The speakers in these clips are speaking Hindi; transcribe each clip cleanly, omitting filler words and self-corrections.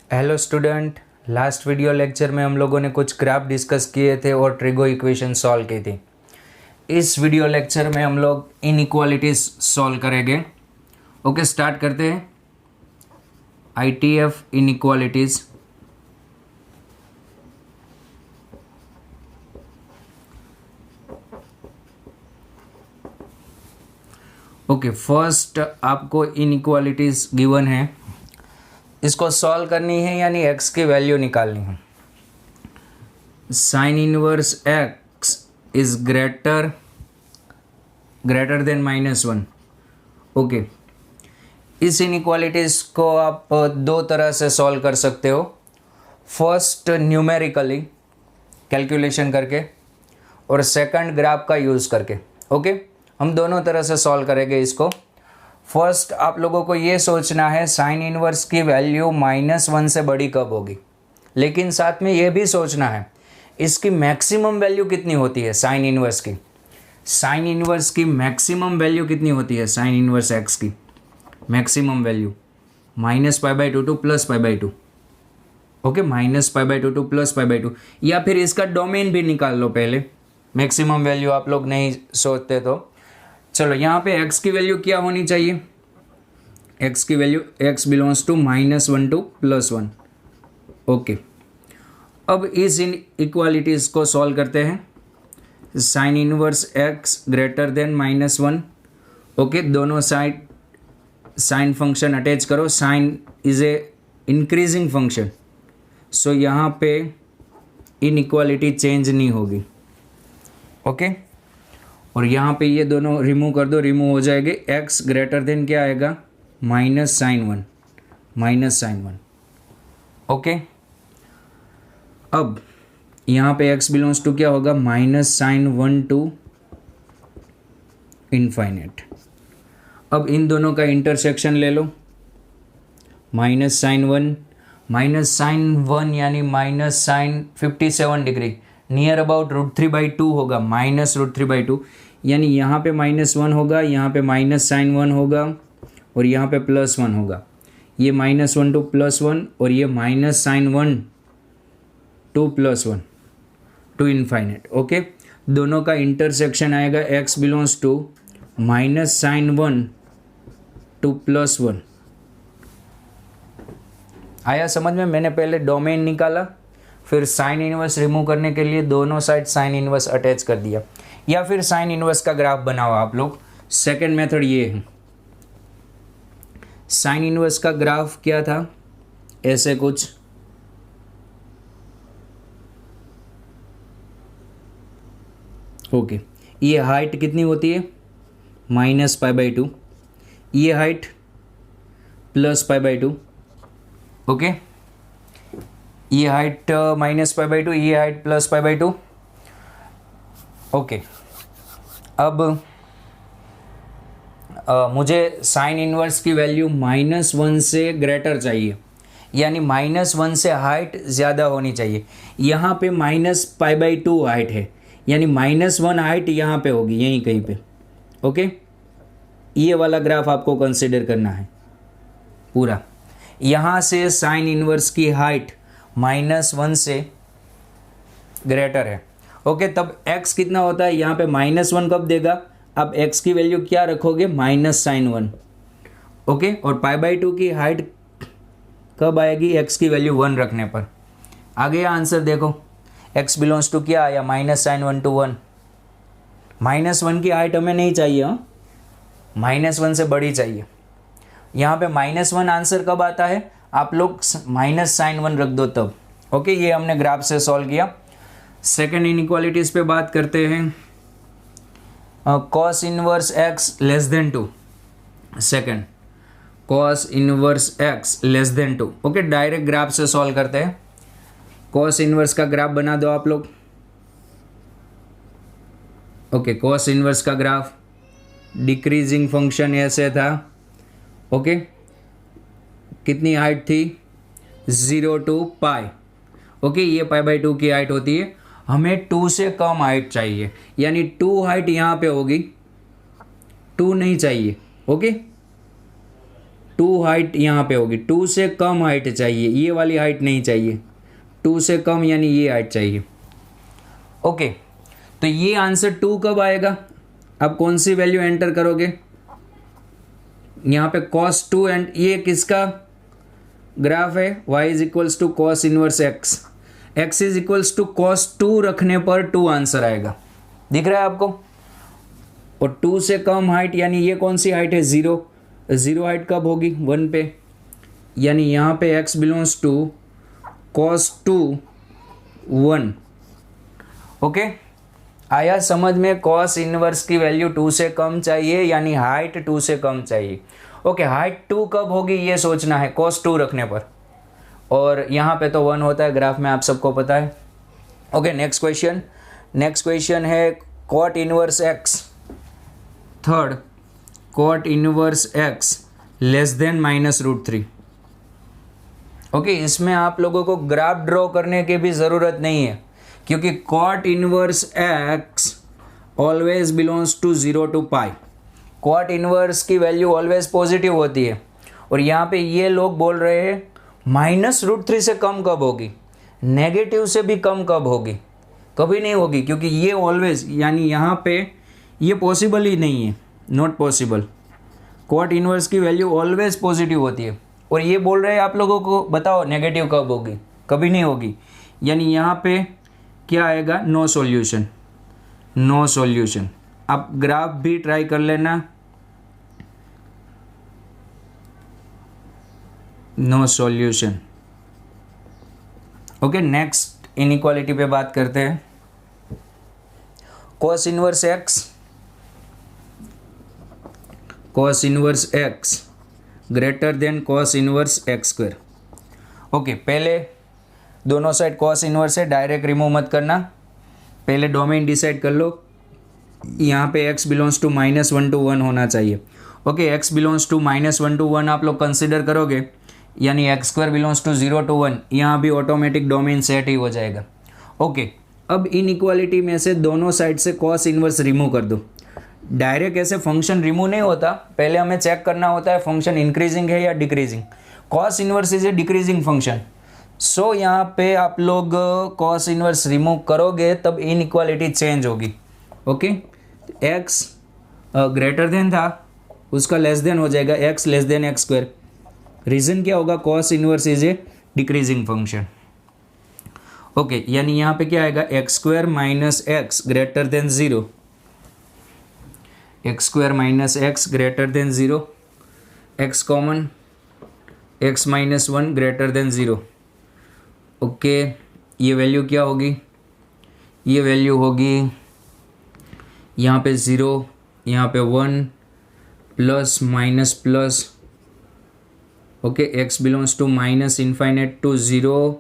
Hello student, last video lecture में हम लोगों ने कुछ ग्राफ डिस्कस किए थे और ट्रिगो इक्वेशन सॉल्व की थी। इस वीडियो लेक्चर में हम लोग इनइक्वालिटीज सॉल्व करेंगे। ओके, स्टार्ट करते हैं। ITF inequalities. ओके, फर्स्ट आपको इनइक्वालिटीज गिवन है, इसको सॉल्व करनी है यानी एक्स की वैल्यू निकालनी है। Sine inverse x is greater than -1। Okay, इस इनइक्वालिटीज को आप दो तरह से सॉल्व कर सकते हो। फर्स्ट न्यूमेरिकली कैलकुलेशन करके और सेकंड ग्राफ का यूज़ करके। ओके, हम दोनों तरह से सॉल्व करेंगे इसको। फर्स्ट आप लोगों को ये सोचना है साइन इनवर्स की वैल्यू -1 से बड़ी कब होगी, लेकिन साथ में ये भी सोचना है इसकी मैक्सिमम वैल्यू कितनी होती है। साइन इनवर्स की मैक्सिमम वैल्यू कितनी होती है। साइन इनवर्स एक्स की maximum value -π/2 to +π/2। Okay, -π/2 to +π/2, या फिर इसका डोमेन भी निकाल लो पहले। मैक्सिमम वैल्यू आप लोग नहीं सोचते तो चलो, यहाँ पे x की वैल्यू क्या होनी चाहिए। x की value x belongs to -1 to +1। Okay, अब इस इक्वालिटीज़ को सॉल्व करते हैं। Sine inverse x greater than -1। Okay, दोनों साइड साइन फंक्शन अटैच करो। Sine is a increasing function, so यहाँ पे इनइक्वालिटी चेंज नहीं होगी। ओके, और यहाँ पे ये दोनों रिमूव कर दो, रिमूव हो जाएंगे। x ग्रेटर देन क्या आएगा, -sin1। ओके, अब यहाँ पे x बिलोंग्स टू क्या होगा, -sin1 टू इनफाइनेट। अब इन दोनों का इंटरसेक्शन ले लो। -sin1 यानी -sin 57 डिग्री, नियर अबाउट √3/2 होगा, -√3/2, यानी यहाँ पे -1 होगा, यहाँ पे -sin1 होगा और यहाँ पे +1 होगा। ये -1 टू +1 और ये -sin1 to +1 to infinite. Okay, दोनों का इंटरसेक्शन आएगा x belongs to -sin1 to +1। आया समझ में। मैंने पहले डोमेन निकाला, फिर साइन इनवर्स रिमूव करने के लिए दोनों साइड साइन इनवर्स अटैच कर दिया, या फिर साइन इनवर्स का ग्राफ बनाओ आप लोग। सेकंड मेथड ये है। साइन इनवर्स का ग्राफ क्या था, ऐसे कुछ। ओके, ये हाइट कितनी होती है, -π/2, ये हाइट +π/2। ओके, ये हाइट -π/2, ये हाइट +π/2। ओके, अब मुझे साइन इनवर्स की वैल्यू -1 से ग्रेटर चाहिए, यानी -1 से हाइट ज़्यादा होनी चाहिए। यहाँ पे -π/2 हाइट है, यानी -1 हाइट यहाँ पे होगी, यहीं कहीं पे। ओके, ये वाला ग्राफ आपको कंसिडर करना है पूरा। यहाँ से साइन इनवर्स की हाइट -1 से ग्रेटर है। ओके, तब x कितना होता है, यहाँ पे -1 कब देगा, अब x की वैल्यू क्या रखोगे, -sin1। ओके, और π/2 की हाइट कब आएगी, x की वैल्यू 1 रखने पर। आ गया आंसर, देखो x बिलोंग्स टू क्या आया, -sin1 टू 1। -1 की हाइट हमें नहीं चाहिए, -1 से बड़ी चाहिए। यहाँ पे -1 आंसर कब आता है, आप लोग -sin1 रख दो तब। ओके, ये हमने ग्राफ से सॉल्व किया। सेकेंड इनइक्वालिटीज़ पे बात करते हैं। cos inverse x less than 2। Second, cos inverse x less than 2। Okay, direct graph से सॉल्व करते हैं। cos इनवर्स का ग्राफ बना दो आप लोग। ओके, cos इनवर्स का ग्राफ डिक्रीजिंग फंक्शन ऐसे था। ओके, कितनी हाइट थी, 0 टू π। ओके, ये π/2 की हाइट होती है, हमें 2 से कम हाइट चाहिए, यानी 2 हाइट यहाँ पे होगी, 2 नहीं चाहिए। ओके, टू हाइट यहाँ पे होगी, टू से कम हाइट चाहिए, ये वाली हाइट नहीं चाहिए, टू से कम यानी ये हाइट चाहिए। ओके, तो ये आंसर टू कब आएगा? अब कौन सी वैल्यू एंटर करोगे? यहाँ पे cos 2 एंड ये किसका ग्राफ है? y is equals to cos inverse x, x is equals to cos 2 रखने पर 2 आंसर आएगा। दिख रहा है आपको? और 2 से कम हाइट यानी ये कौन सी हाइट है? 0, 0 हाइट कब होगी? 1 पे, यानी यहाँ पे x belongs to cos 2 1। Okay, आया समझ में? cos इनवर्स की वैल्यू 2 से कम चाहिए यानी हाइट 2 से कम चाहिए। ओके, हाइट 2 कब होगी ये सोचना है cos 2 रखने पर, और यहाँ पे तो 1 होता है ग्राफ में, आप सबको पता है। Okay, next question, next question है cot inverse x, third cot inverse x less then -√3। Okay, इसमें आप लोगों को ग्राफ ड्रॉ करने की भी ज़रूरत नहीं है, क्योंकि cot inverse x always belongs to 0 to pi. cot inverse की वैल्यू ऑलवेज पॉजिटिव होती है, और यहाँ पे ये लोग बोल रहे हैं -√3 से कम कब होगी? नेगेटिव से भी कम कब होगी? कभी नहीं होगी, क्योंकि ये ऑलवेज यानी यहाँ पे ये पॉसिबल ही नहीं है, नॉट पॉसिबल। cot इनवर्स की वैल्यू ऑलवेज पॉजिटिव होती है, और ये बोल रहे हैं आप लोगों को बताओ नेगेटिव कब होगी? कभी नहीं होगी, यानी यहाँ पे क्या आएगा? No solution, no solution. आप ग्राफ भी ट्राई कर लेना, no solution. Okay, next inequality पे बात करते हैं। cos inverse x greater than cos inverse x square. Okay, पहले दोनों साइड cos इनवर्स है, डायरेक्ट रिमूव मत करना, पहले डोमेन डिसाइड कर लो। यहाँ पे x बिलोंग्स टू -1 to 1 होना चाहिए। Okay, x belongs to -1 to 1 आप लोग कंसिडर करोगे, यानी x square belongs to 0 to 1, यहाँ भी ऑटोमेटिक डोमेन सेट ही हो जाएगा। ओके, अब इनइक्वालिटी में से दोनों साइड से cos इनवर्स रिमूव कर दो। डायरेक्ट ऐसे फंक्शन रिमूव नहीं होता, पहले हमें चेक करना होता है फंक्शन इंक्रीजिंग है या decreasing. cos inverse is a decreasing function, so यहाँ पे आप लोग cos इनवर्स रिमूव करोगे तब इनइक्वालिटी चेंज होगी। ओके, x ग्रेटर देन था, उसका लेस देन हो जाएगा x less than x square. Reason क्या होगा? cos inverse is a decreasing function. Okay, यानी यहाँ पे क्या आएगा? x square minus x greater than 0, x square minus x greater than 0, x common, x minus 1 greater than 0। Okay, ये वैल्यू क्या होगी? ये वैल्यू होगी यहाँ पे 0, यहाँ पे 1, plus minus plus. Okay, x belongs to minus infinite to 0,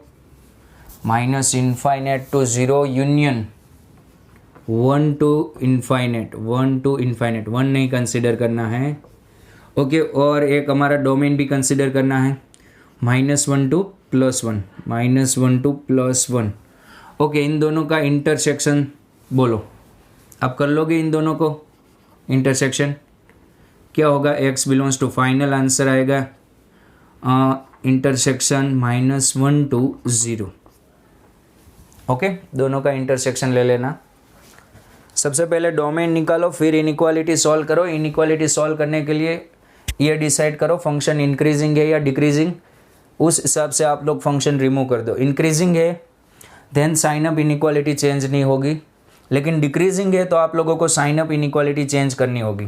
minus infinite to 0 union 1 to infinite, 1 to infinite, 1 नहीं कंसिडर करना है। ओके, और एक हमारा डोमेन भी कंसिडर करना है, -1 टू +1, -1 टू +1। ओके, इन दोनों का इंटरसेक्शन बोलो, आप कर लोगे इन दोनों को इंटरसेक्शन? क्या होगा? x belongs to, final answer आएगा इंटरसेक्शन -1 टू 0। ओके, दोनों का इंटरसेक्शन ले लेना। सबसे पहले डोमेन निकालो, फिर इनइक्वालिटी सॉल्व करो। इनइक्वालिटी सॉल्व करने के लिए ये डिसाइड करो फंक्शन इंक्रीजिंग है या डिक्रीजिंग, उस हिसाब से आप लोग फंक्शन रिमूव कर दो। इंक्रीजिंग है then sign up inequality change नहीं होगी, लेकिन डिक्रीजिंग है तो आप लोगों को साइन अप इनइक्वालिटी चेंज करनी होगी।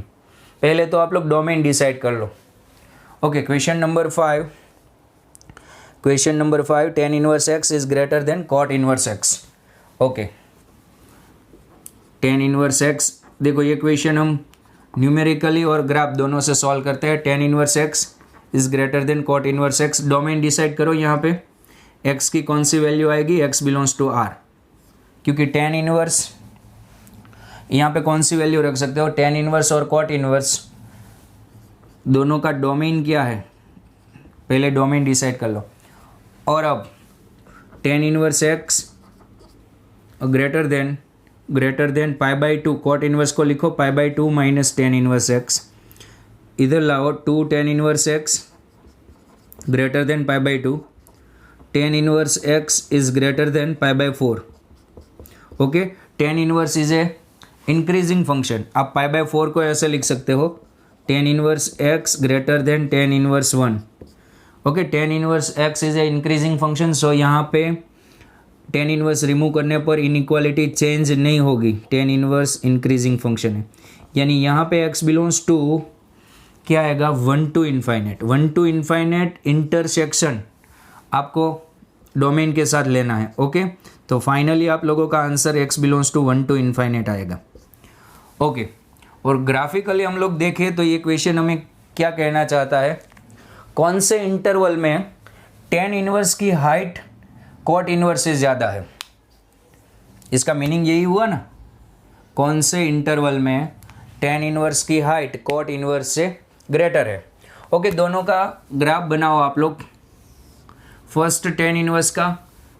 पहले तो आप लोग डोमेन डिसाइड कर लो। Okay, question number 5, question number 5, tan inverse x is greater than cot inverse x। Okay, tan inverse x, देखो ये क्वेश्चन हम न्यूमेरिकली और ग्राफ दोनों से सॉल्व करते हैं। tan inverse x is greater than cot inverse x। Domain decide करो, यहाँ पे x की कौन सी वैल्यू आएगी? x बिलोंग्स टू r, क्योंकि tan इनवर्स यहाँ पे कौन सी वैल्यू रख सकते हो? tan इनवर्स और cot इनवर्स दोनों का डोमेन क्या है? पहले डोमेन डिसाइड कर लो। और अब tan inverse x greater than π/2, cot inverse को लिखो π/2 माइनस tan इनवर्स x, इधर लाओ 2 tan inverse x greater than pi by 2, tan inverse x is greater than pi by 4. Okay, tan inverse is a increasing function. आप pi by 4 को ऐसे लिख सकते हो, tan inverse x greater than tan inverse 1. Okay, tan inverse x is a increasing function. So यहाँ पे tan इनवर्स रिमूव करने पर इनइक्वालिटी चेंज नहीं होगी. tan इनवर्स इंक्रीजिंग फंक्शन है, यानी यहाँ पे x बिलोंग्स टू क्या आएगा, 1 to infinite. 1 to infinite intersection आपको डोमेन के साथ लेना है. ओके, तो फाइनली आप लोगों का answer x belongs to 1 to infinite आएगा. ओके, और ग्राफिकली हम लोग देखें तो ये क्वेश्चन हमें क्या कहना चाहता है, कौन से इंटरवल में tan इनवर्स की हाइट cot इनवर्स से ज़्यादा है. इसका मीनिंग यही हुआ ना, कौन से इंटरवल में tan इनवर्स की हाइट cot इनवर्स से ग्रेटर है. ओके, दोनों का ग्राफ बनाओ आप लोग, फर्स्ट tan इनवर्स का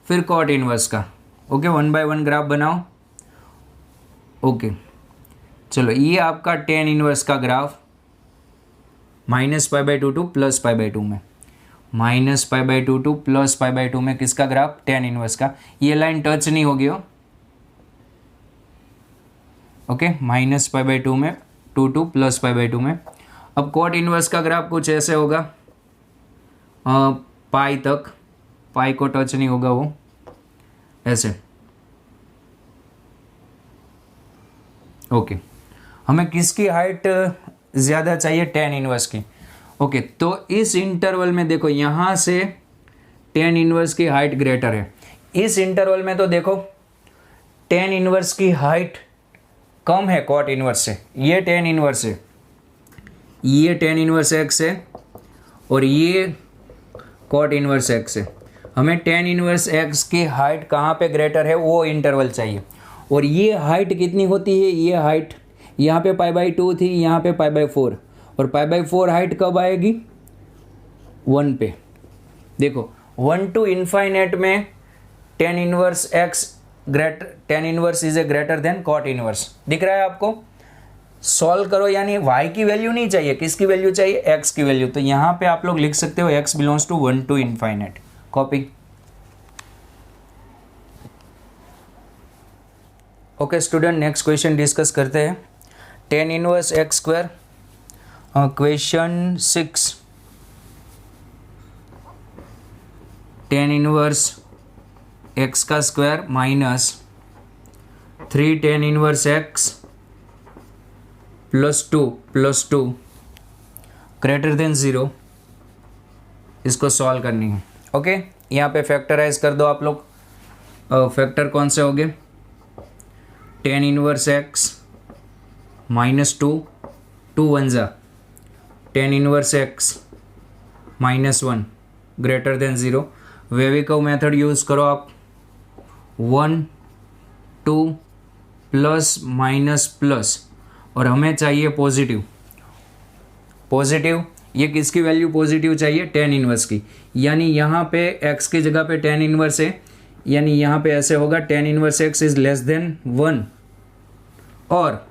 फिर cot इनवर्स का. ओके, 1 by 1 ग्राफ बनाओ. ओके, चलो ये आपका tan इनवर्स का ग्राफ -π/2 टू +π/2 में, -π/2 टू +π/2 में किसका ग्राफ, tan इनवर्स का. ये लाइन टच नहीं होगी हो. ओके, -π/2 में 2 टू +π/2 में. अब cot इनवर्स का ग्राफ कुछ ऐसे होगा, पाई तक, पाई को टच नहीं होगा वो, ऐसे. ओके, हमें किसकी हाइट ज़्यादा चाहिए, tan इनवर्स की. ओके, तो इस इंटरवल में देखो यहाँ से tan इनवर्स की हाइट ग्रेटर है. इस इंटरवल में तो देखो tan इनवर्स की हाइट कम है cot इनवर्स से. ये tan इनवर्स है, ये tan इनवर्स x है और ये cot इनवर्स x है. हमें tan इनवर्स x की हाइट कहाँ पे ग्रेटर है वो इंटरवल चाहिए. और ये हाइट कितनी होती है, ये हाइट यहाँ पे π/2 थी, यहाँ पे π/4, और π/4 हाइट कब आएगी, 1 पे. देखो 1 to इन्फाइनेट में tan inverse x greater, tan inverse is A greater than cot inverse. दिख रहा है आपको. सॉल्व करो, यानी y की वैल्यू नहीं चाहिए, किसकी वैल्यू चाहिए, x की वैल्यू. तो यहाँ पे आप लोग लिख सकते हो x belongs to 1 to infinite. Copy. Okay student, next question discuss करते हैं. tan inverse x square, question 6. tan inverse x का square minus 3 tan inverse x +2 greater than 0, इसको सॉल्व करनी है. ओके, यहाँ पे फैक्टराइज कर दो आप लोग. फैक्टर कौन से हो गए, tan इनवर्स x -2, 2 1 जा, tan inverse x -1 greater than 0. Wavy curve method use करो आप. 1 2 प्लस माइनस प्लस, और हमें चाहिए पॉजिटिव. पॉजिटिव, ये किसकी वैल्यू पॉजिटिव चाहिए, tan इनवर्स की. यानी यहाँ पे x की जगह पे tan इनवर्स है, यानी यहाँ पे ऐसे होगा tan inverse x is less than 1 और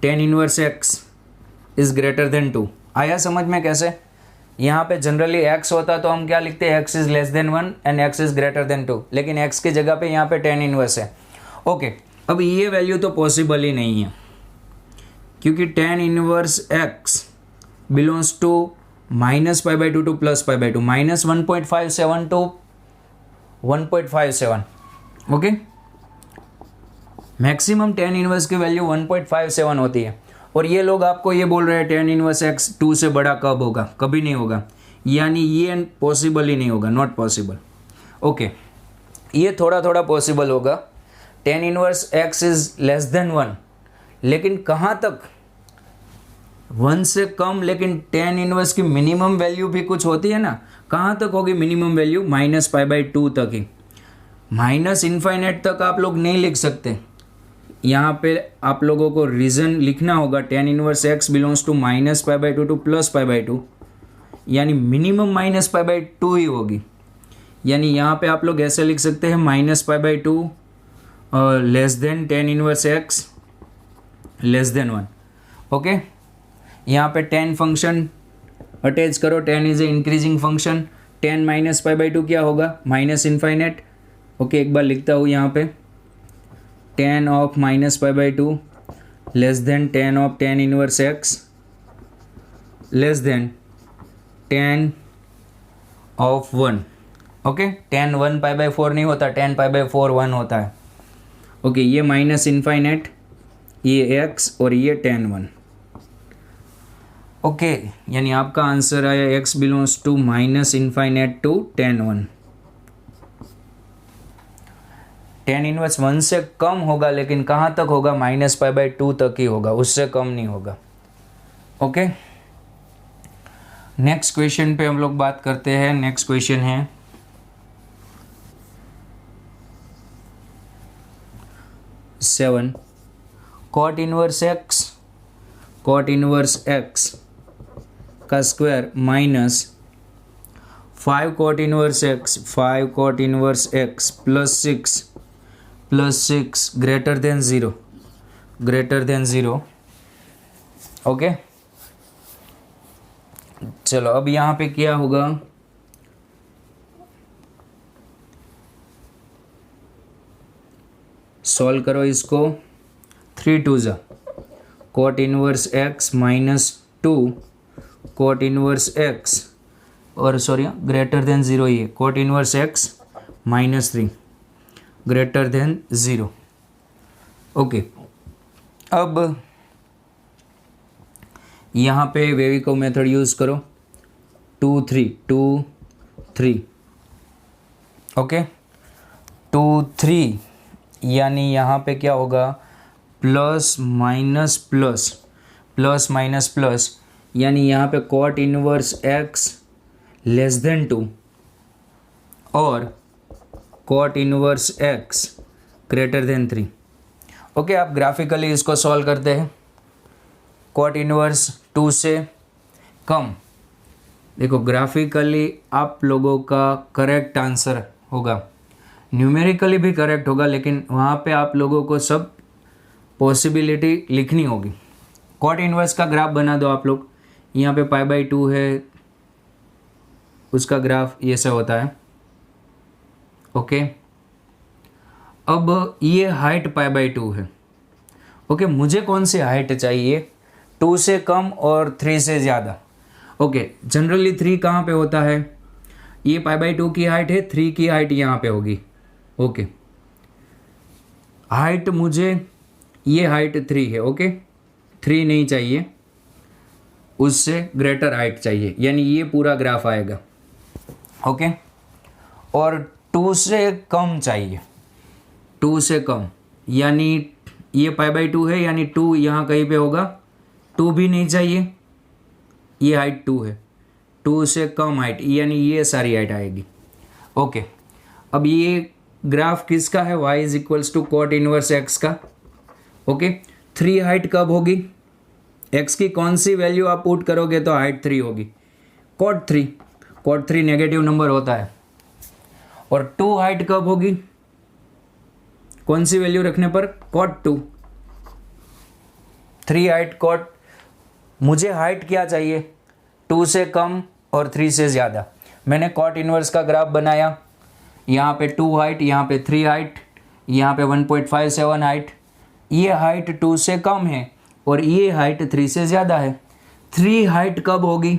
tan inverse x is greater then 2. आया समझ में कैसे. यहाँ पे जनरली x होता तो हम क्या लिखते हैं, x is less than 1 and x is greater then 2, लेकिन x की जगह पे यहाँ पे tan इनवर्स है. ओके, अब ये वैल्यू तो पॉसिबल ही नहीं है, क्योंकि tan inverse x belongs to -π/2 to +π/2, -1.57 to 1.57. Okay, maximum tan inverse की वैल्यू 1.57 होती है. और ये लोग आपको ये बोल रहे हैं tan इनवर्स x 2 से बड़ा कब होगा, कभी नहीं होगा, यानी ये पॉसिबल ही नहीं होगा, नॉट पॉसिबल. ओके, ये थोड़ा थोड़ा पॉसिबल होगा. tan inverse x is less than 1, लेकिन कहाँ तक, 1 से कम. लेकिन tan इनवर्स की मिनिमम वैल्यू भी कुछ होती है ना, कहाँ तक होगी मिनिमम वैल्यू, -π/2 तक ही. माइनस इन्फाइनेट तक आप लोग नहीं लिख सकते. यहाँ पे आप लोगों को रीज़न लिखना होगा, tan inverse x belongs to -π/2 to +π/2, यानी मिनिमम -π/2 ही होगी. यानी यहाँ पे आप लोग ऐसे लिख सकते हैं -π/2 less than tan inverse x less than 1. Okay, यहाँ पे tan फंक्शन अटैच करो, tan is a increasing function, tan minus pi by two क्या होगा, माइनस इन्फाइनेट। ओके, एक बार लिखता हूँ यहाँ पे, ten of minus pi by to less than ten of tan inverse x less then ten of one. Okay, ten one pi by four नहीं होता, ten pi by four one होता है। ओके, ये माइनस इन्फाइनेट, ये एक्स और ये टेन वन। ओके, यानी आपका आंसर आया x belongs to minus infinite to tan one. Tan inverse one से कम होगा, लेकिन कहाँ तक होगा, माइनस पाई बाई टू तक ही होगा, उससे कम नहीं होगा। ओके, नेक्स्ट क्वेश्चन पे हम लोग बात करते हैं। नेक्स्ट क्वेश्चन है 7 कॉट इनवर्स एक्स का square minus 5 cot inverse x plus six greater than zero. Okay, चलो अब यहाँ पे क्या होगा, सॉल्व करो इसको। 3 टू ज़ा cot inverse x minus 2 cot inverse x, और सॉरी ग्रेटर देन ज़ीरो, ये cot inverse x minus 3 greater than zero. Okay, अब यहाँ पे वेविको मेथड यूज़ करो, 2 3। ओके, 2 3 यानी यहाँ पे क्या होगा, प्लस माइनस प्लस, यानी यहाँ पे cot inverse x less than 2 और cot inverse x greater than 3। Okay, आप ग्राफिकली इसको सॉल्व करते हैं। कॉट इनवर्स 2 से कम, देखो ग्राफिकली आप लोगों का करेक्ट आंसर होगा, न्यूमेरिकली भी करेक्ट होगा, लेकिन वहाँ पे आप लोगों को सब पॉसिबिलिटी लिखनी होगी। कॉट इनवर्स का ग्राफ बना दो आप लोग, यहाँ पे पाई बाई टू है, उसका ग्राफ ये से होता है। ओके, अब ये हाइट पाई बाई टू है। ओके, मुझे कौन सी हाइट चाहिए, 2 से कम और 3 से ज़्यादा। ओके, जनरली 3 कहाँ पे होता है, ये पाई बाई टू की हाइट है, 3 की हाइट यहाँ पे होगी। ओके, हाइट मुझे, ये हाइट 3 है। ओके, 3 नहीं चाहिए, उससे ग्रेटर हाइट चाहिए, यानी ये पूरा ग्राफ आएगा। ओके, और 2 से कम चाहिए, 2 से कम, यानी ये पाई बाई टू है, यानी 2 यहाँ कहीं पे होगा, 2 भी नहीं चाहिए, ये हाइट 2 है, 2 से कम हाइट, यानी ये सारी हाइट आएगी। ओके, अब ये ग्राफ किसका है, y is equals to cot inverse x का। ओके, 3 हाइट कब होगी, x की कौन सी वैल्यू आप पुट करोगे तो हाइट 3 होगी, कॉट 3 नेगेटिव नंबर होता है। और 2 हाइट कब होगी, कौन सी वैल्यू रखने पर, कॉट 2। 3 हाइट कॉट, मुझे हाइट क्या चाहिए, 2 से कम और 3 से ज़्यादा। मैंने कॉट इनवर्स का ग्राफ बनाया, यहाँ पे 2 हाइट, यहाँ पे 3 हाइट, यहाँ पे 1.57 हाइट, ये हाइट 2 से कम है और ये हाइट 3 से ज़्यादा है। 3 हाइट कब होगी,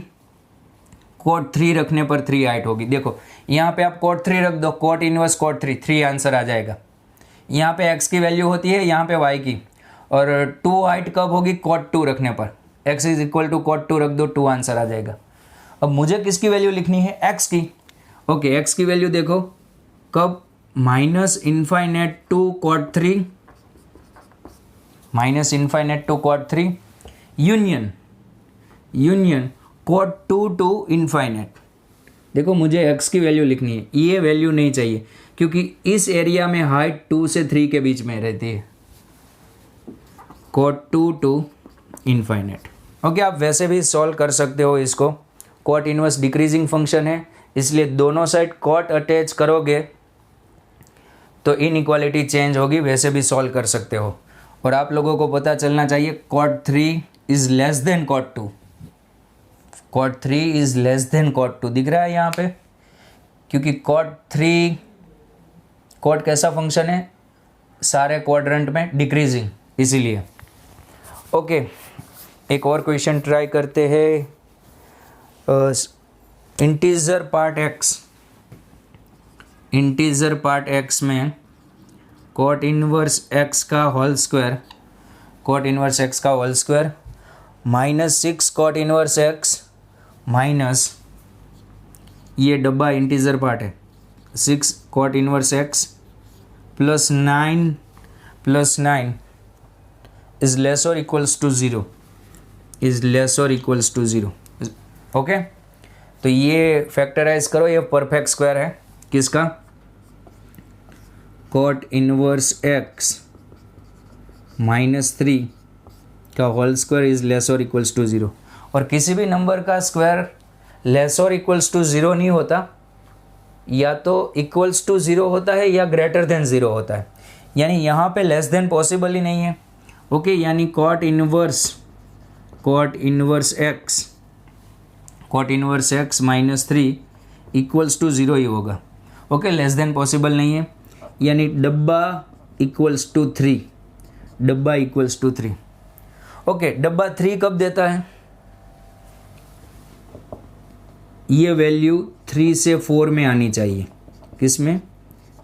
कॉट 3 रखने पर 3 हाइट होगी। देखो यहाँ पे आप कॉट 3 रख दो, कॉट इनवर्स कॉट 3 आंसर आ जाएगा। यहाँ पे x की वैल्यू होती है, यहाँ पे y की, और 2 हाइट कब होगी, कॉट 2 रखने पर, x is equal to cot 2 रख दो, 2 आंसर आ जाएगा। अब मुझे किसकी वैल्यू लिखनी है, x की। ओके, x की वैल्यू देखो कब, minus infinite to cot 3, minus infinite to cot 3 union cot 2 to infinite. देखो मुझे x की वैल्यू लिखनी है, ये वैल्यू नहीं चाहिए, क्योंकि इस एरिया में हाइट 2 से 3 के बीच में रहती है, कॉट 2 टू इन्फाइनेट। ओके, आप वैसे भी सॉल्व कर सकते हो इसको, कॉट इनवर्स डिक्रीजिंग फंक्शन है, इसलिए दोनों साइड कॉट अटैच करोगे तो इनइक्वालिटी चेंज होगी, वैसे भी सॉल्व कर सकते हो। और आप लोगों को पता चलना चाहिए cot 3 is less than cot 2, cot 3 is less than cot 2 दिख रहा है यहाँ पे, क्योंकि cot कैसा फंक्शन है, सारे क्वाड्रेंट में डिक्रीजिंग, इसीलिए। ओके, एक और क्वेश्चन ट्राई करते हैं। इंटीजर पार्ट x में cot इनवर्स x का whole square -6 cot inverse x minus ये डब्बा इंटीजर पार्ट है 6 cot inverse x plus 9 is less और इक्वल्स टू ज़ीरो। ओके, तो ये फैक्टराइज करो, ये परफेक्ट स्क्वायर है किसका, cot इनवर्स x -3 का होल स्क्वायर इज लेस और इक्वल्स टू ज़ीरो। और किसी भी नंबर का स्क्वायर लेस और इक्वल्स टू ज़ीरो नहीं होता, या तो इक्वल्स टू ज़ीरो होता है या ग्रेटर देन ज़ीरो होता है, यानी यहाँ पे लेस देन पॉसिबल ही नहीं है। ओके, यानी cot inverse x -3 equals to zero ही होगा। ओके, लेस देन पॉसिबल नहीं है, यानी डब्बा इक्वल्स टू 3। ओके, डब्बा 3 कब देता है, ये वैल्यू 3 से 4 में आनी चाहिए, किस में,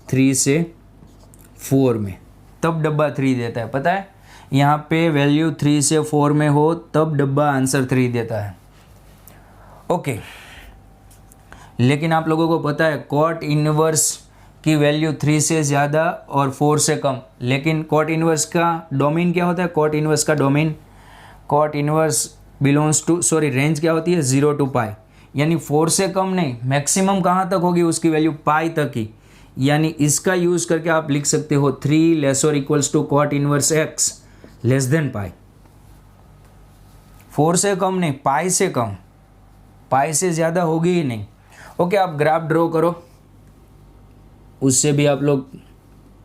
3 से 4 में, तब डब्बा 3 देता है। पता है, यहाँ पे वैल्यू 3 से 4 में हो तब डब्बा आंसर 3 देता है। ओके, लेकिन आप लोगों को पता है cot इनवर्स की वैल्यू 3 से ज़्यादा और 4 से कम, लेकिन cot इनवर्स का डोमेन क्या होता है, cot inverse belongs to range क्या होती है, 0 to पाई, यानी 4 से कम नहीं, मैक्सिमम कहाँ तक होगी उसकी वैल्यू, पाई तक ही। यानी इसका यूज़ करके आप लिख सकते हो 3 लेस और equals to cot inverse x less than pi. 4 से कम नहीं, पाई से कम, पाई से ज़्यादा होगी ही नहीं। ओके, आप ग्राफ ड्रॉ करो, उससे भी आप लोग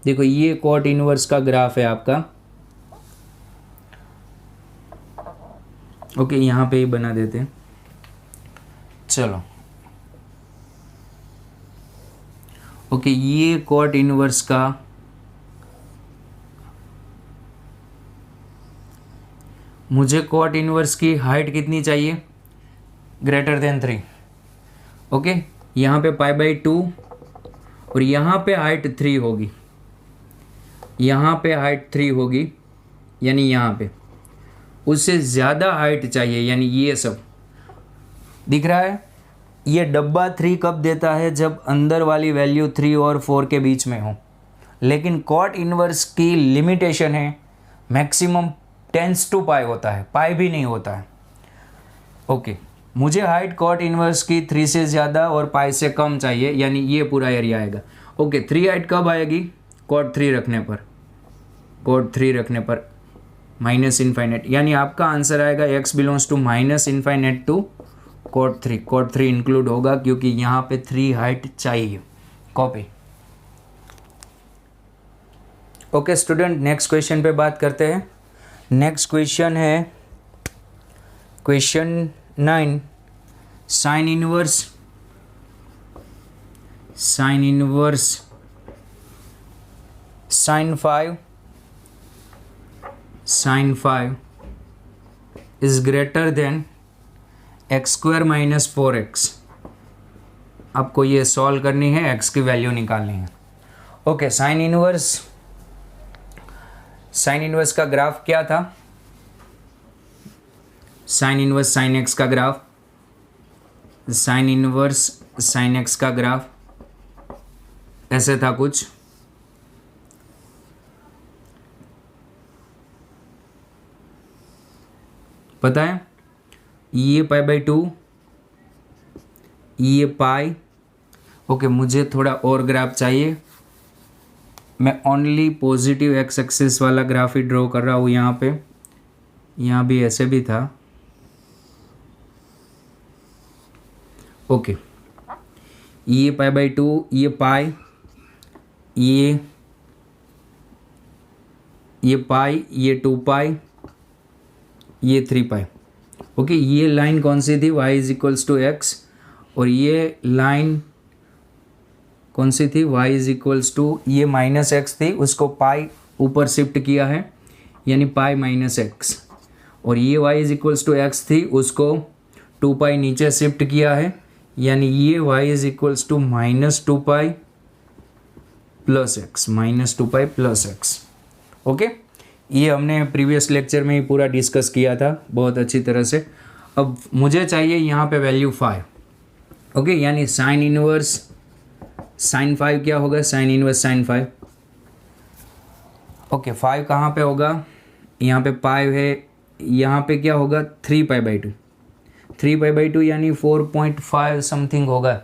देखो, ये cot इनवर्स का ग्राफ है आपका। ओके, यहाँ पे ही बना देते हैं, चलो। ओके, ये cot इनवर्स का मुझे cot इनवर्स की हाइट कितनी चाहिए, ग्रेटर देन 3। ओके, यहाँ पे π/2 और यहाँ पे हाइट 3 होगी, यानी यहाँ पे उससे ज़्यादा हाइट चाहिए, यानी ये सब दिख रहा है। ये डब्बा 3 कब देता है, जब अंदर वाली वैल्यू 3 और 4 के बीच में हो, लेकिन cot इनवर्स की लिमिटेशन है, मैक्सिमम टेंस टू पाई होता है, पाई भी नहीं होता है। ओके, मुझे हाइट cot इनवर्स की 3 से ज़्यादा और पाई से कम चाहिए, यानी ये पूरा एरिया आएगा। ओके, 3 हाइट कब आएगी, cot 3 रखने पर माइनस इन्फाइनेट, यानी आपका आंसर आएगा x belongs to -∞ to cot 3 include होगा, क्योंकि यहाँ पे 3 हाइट चाहिए। Copy. Okay student, next question पे बात करते हैं। नेक्स्ट क्वेश्चन है question 9, sine inverse sin 5 is greater than x² - 4x। आपको ये सॉल्व करनी है, x की वैल्यू निकालनी है। ओके, साइन इनवर्स का ग्राफ क्या था, साइन इनवर्स sin x का graph, sign inverse sin x का ग्राफ ऐसे था कुछ। पता है, ये π/2, ये पाई। ओके, मुझे थोड़ा और ग्राफ चाहिए, मैं ओनली पॉजिटिव एक्स एक्सिस वाला ग्राफ ही ड्रॉ कर रहा हूँ। यहाँ पे, यहाँ भी ऐसे भी था। ओके, ये π/2, ये पाई, ये पाई, ये 2 पाई, ये 3 पाई। ओके, ये लाइन कौन सी थी, y is equals to x, और ये लाइन कौन सी थी, y इज इक्वल्स टू, ये माइनस एक्स थी, उसको पाई ऊपर शिफ्ट किया है यानी पाई माइनस एक्स, और ये y is equals to x थी, उसको 2 पाई नीचे शिफ्ट किया है यानी ये y is equals to minus 2 pi plus x, minus 2 pi plus x. Okay, ये हमने प्रीवियस लेक्चर में ही पूरा डिस्कस किया था बहुत अच्छी तरह से। अब मुझे चाहिए यहाँ पे वैल्यू 5। ओके, यानी साइन इनवर्स साइन 5 क्या होगा, साइन इनवर्स साइन 5। ओके, 5 कहाँ पे होगा, यहाँ पे 5 है, यहाँ पे क्या होगा 3 पाई बाई 2, 3 पाई बाई 2 यानी 4.5 समथिंग होगा,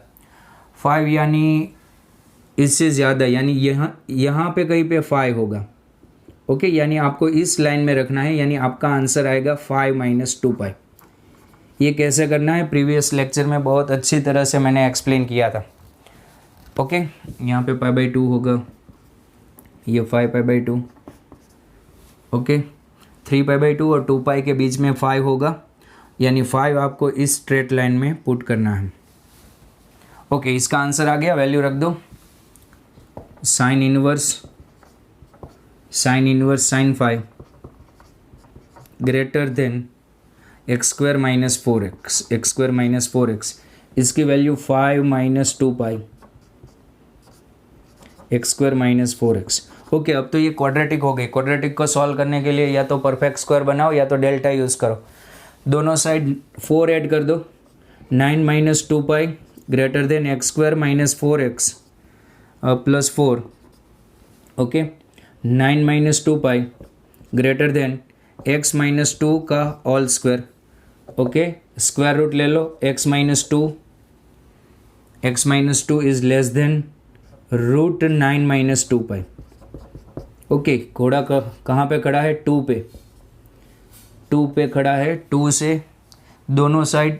5 यानी इससे ज़्यादा, यानी यहाँ पे कहीं पे 5 होगा। ओके, यानी आपको इस लाइन में रखना है, यानी आपका आंसर आएगा 5 माइनस 2 पाई। ये कैसे करना है प्रीवियस लेक्चर में बहुत अच्छी तरह से मैंने एक्सप्लेन किया था। ओके, यहाँ पे पाई बाई 2 होगा, ये 5 pi by 2। Okay, 3 pi by 2 और 2 पाई के बीच में 5 होगा, यानी 5 आपको इस स्ट्रेट लाइन में पुट करना है। ओके, इसका आंसर आ गया, वैल्यू रख दो, sine inverse sine 5 greater than x square minus 4x, x square minus 4x, इसकी value 5 minus 2 pi x square minus 4x। Okay, अब तो ये क्वाड्रेटिक हो गई। क्वाड्रेटिक को सॉल्व करने के लिए या तो परफेक्ट स्क्वायर बनाओ या तो डेल्टा यूज़ करो, दोनों साइड 4 ऐड कर दो, 9 minus 2 pi greater than x square minus 4x plus 4। Okay, 9 minus 2 pi greater than x minus 2 का all square. Okay, square root ले लो, x minus 2 is less than root 9 minus 2 pi. Okay, घोड़ा कहाँ पे खड़ा है, 2 पे खड़ा है, 2 से दोनों साइड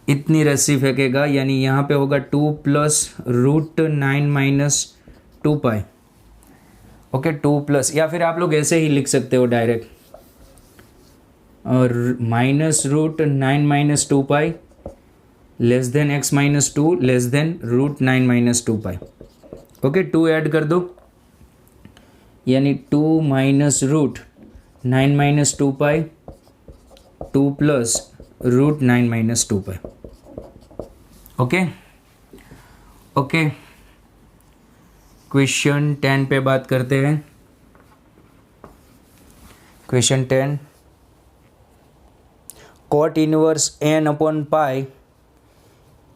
इतनी रस्सी फेंकेगा, यानी यहाँ पे होगा 2 plus root 9 minus 2 pi. Okay, 2 plus, या फिर आप लोग ऐसे ही लिख सकते हो डायरेक्ट, और minus root 9 minus 2 pi less than x minus 2 less than root 9 minus 2 pi. Okay, 2 add कर दो, यानी 2 minus root 9 minus 2 pi 2 plus root 9 minus 2 pi. Okay okay, question 10 पे बात करते हैं। Question 10, cot inverse n upon pi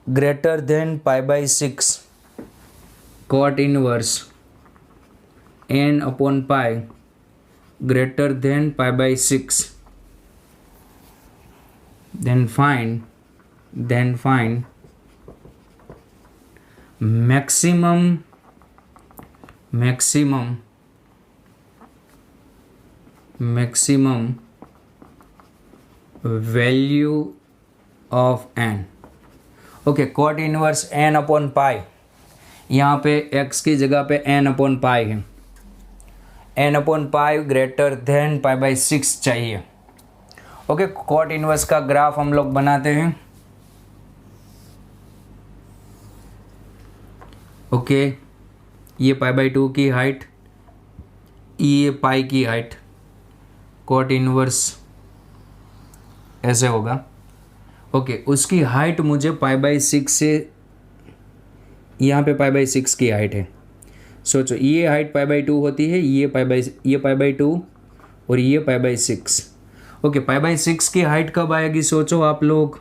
greater than pi by 6, cot inverse n upon pi greater than pi by 6, then find maximum value of n। Okay, cot inverse n upon पाई, यहाँ पे x की जगह पे n अपॉन पाई है, n upon pi greater than pi by 6 चाहिए। ओके, cot इनवर्स का ग्राफ हम लोग बनाते हैं। ओके, ये पाई बाई 2 की हाइट, ये पाई की हाइट, cot इनवर्स ऐसे होगा। ओके, उसकी हाइट मुझे पाई बाई 6 से, यहाँ पे पाई बाई 6 की हाइट है, सोचो ये हाइट पाई बाई 2 होती है, ये पाई बाई 2 और ये pi by 6। Okay, pi by 6 की हाइट कब आएगी, सोचो आप लोग,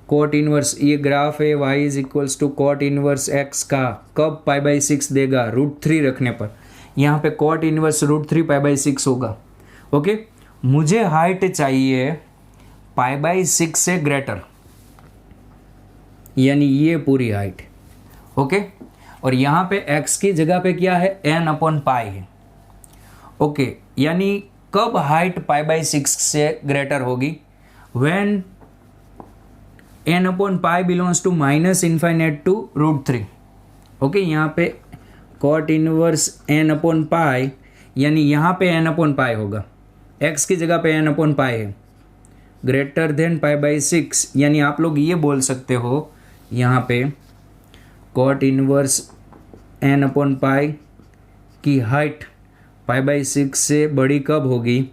cot इनवर्स, ये ग्राफ है y is equals to cot inverse x का, कब पाई बाई 6 देगा, √3 रखने पर, यहाँ पे cot इनवर्स √3 पाई बाई 6 होगा। ओके, मुझे हाइट चाहिए पाई बाई 6 से ग्रेटर, यानी ये पूरी हाइट। ओके, और यहाँ पे x की जगह पे क्या है, n अपॉन पाई है। ओके, यानी कब हाइट पाई बाई 6 से ग्रेटर होगी, when n upon pi belongs to minus infinite to √3। Okay, यहाँ पे cot inverse n upon pi, यानी यहाँ पे n अपॉन पाई होगा, x की जगह पे n अपॉन पाई है, ग्रेटर देन पाई बाई 6, यानी आप लोग ये बोल सकते हो यहाँ पे cot inverse n upon pi की हाइट पाई बाई 6 से बड़ी कब होगी?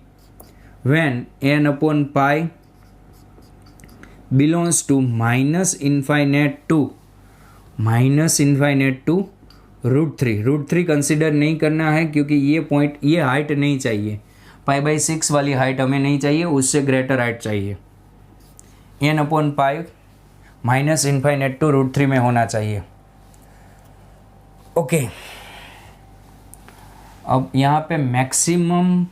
When n upon pi belongs to minus infinite to √3 consider नहीं करना है क्योंकि ये हाइट नहीं चाहिए, पाई बाई 6 वाली हाइट हमें नहीं चाहिए, उससे ग्रेटर हाइट चाहिए। N upon pi minus infinite to √3 में होना चाहिए। ओके, अब यहाँ पे maximum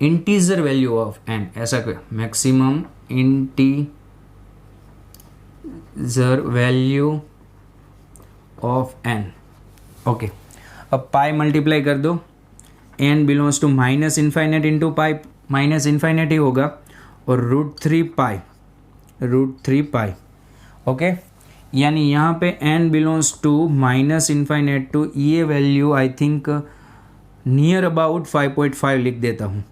integer value of n, ऐसा कोई maximum integer value of n. Okay, अब पाई मल्टीप्लाई कर दो, n belongs to minus infinite into pi, minus infinite ही होगा, और √3 पाई। ओके, यानी यहाँ पे n belongs to minus infinite to, ये value I think near about 5.5 लिख देता हूँ।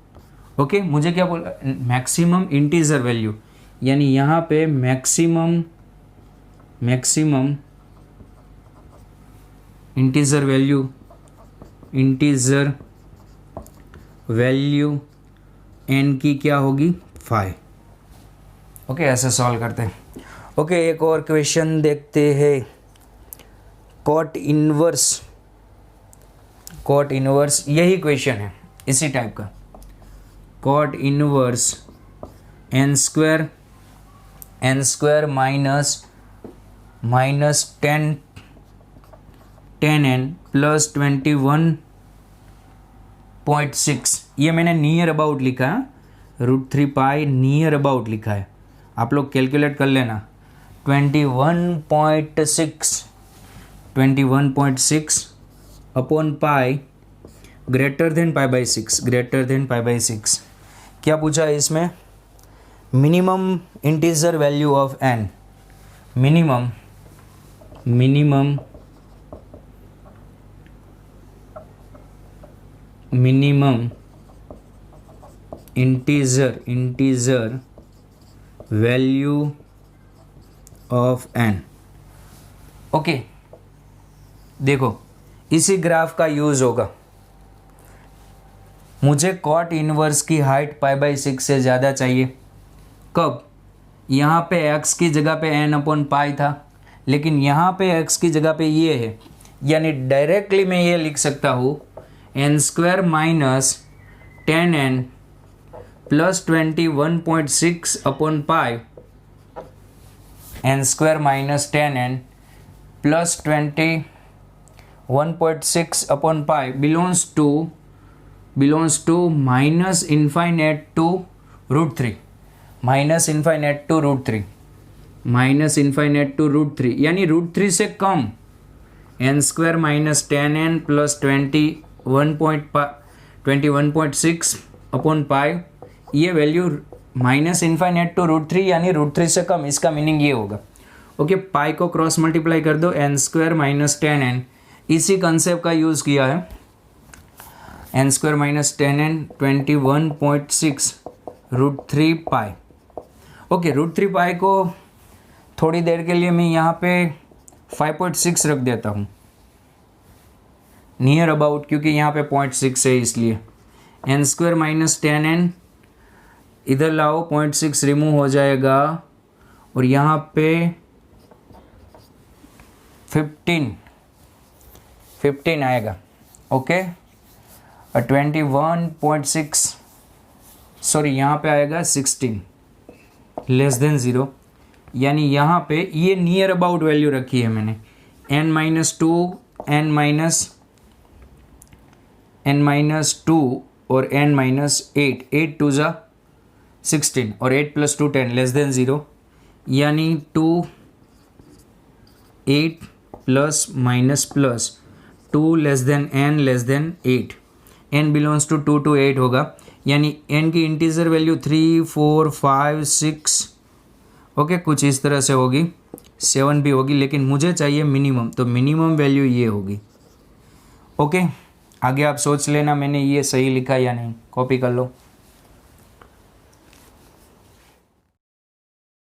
ओके, मुझे क्या बोल, मैक्सिमम इंटीजर वैल्यू, यानी यहाँ पे मैक्सिमम इंटीजर वैल्यू n की क्या होगी? 5। ओके, ऐसे सॉल्व करते हैं। ओके, एक और क्वेश्चन देखते हैं। कॉट इनवर्स यही क्वेश्चन है, इसी टाइप का। Cot inverse n square minus 10n plus 21.6, ये मैंने नियर अबाउट लिखा, √3 पाई नियर अबाउट लिखा है, आप लोग कैलकुलेट कर लेना। 21.6 upon pi greater than pi by 6, क्या पूछा है इसमें? Minimum integer value of n, minimum integer value of n. Okay, देखो इसी ग्राफ का यूज होगा। मुझे कॉट इनवर्स की हाइट पाई बाई 6 से ज़्यादा चाहिए। कब? यहाँ पे x की जगह पे n अपॉन पाई था, लेकिन यहाँ पे x की जगह पे ये है, यानी डायरेक्टली मैं ये लिख सकता हूँ n square minus 10n plus 21.6 upon pi, n square minus 10n plus 21.6 upon pi belongs to minus infinite to √3, यानी √3 से कम, n square minus 10n plus 21.6 upon pi, ये वैल्यू माइनस इन्फाइनेट टू √3 यानी √3 से कम, इसका मीनिंग ये होगा। ओके, पाई को क्रॉस मल्टीप्लाई कर दो, n स्क्वायर माइनस 10n, इसी कंसेप्ट का यूज़ किया है। n square minus 10n 21.6 √3 pi. Okay, √3 पाई को थोड़ी देर के लिए मैं यहाँ पे 5.6 रख देता हूँ, नियर अबाउट, क्योंकि यहाँ पे 0.6 है इसलिए। n स्क्वायर माइनस 10n इधर लाओ, 0.6 रिमूव हो जाएगा, और यहाँ पे 15 आएगा। ओके, 21.6, सॉरी यहाँ पे आएगा 16 लेस देन 0, यानी यहाँ पे ये नियर अबाउट वैल्यू रखी है मैंने। n माइनस 2 और n माइनस 8 2 ज़ा 16 और 8 प्लस 2 10 लेस देन 0, यानी 2 8 plus minus plus 2 less than n less than 8, n belongs to 2 to 8 होगा, यानी n की इंटीजर वैल्यू 3 4 5 6, ओके, कुछ इस तरह से होगी, 7 भी होगी, लेकिन मुझे चाहिए मिनिमम, तो मिनिमम वैल्यू ये होगी। ओके, आगे आप सोच लेना मैंने ये सही लिखा या नहीं, कॉपी कर लो।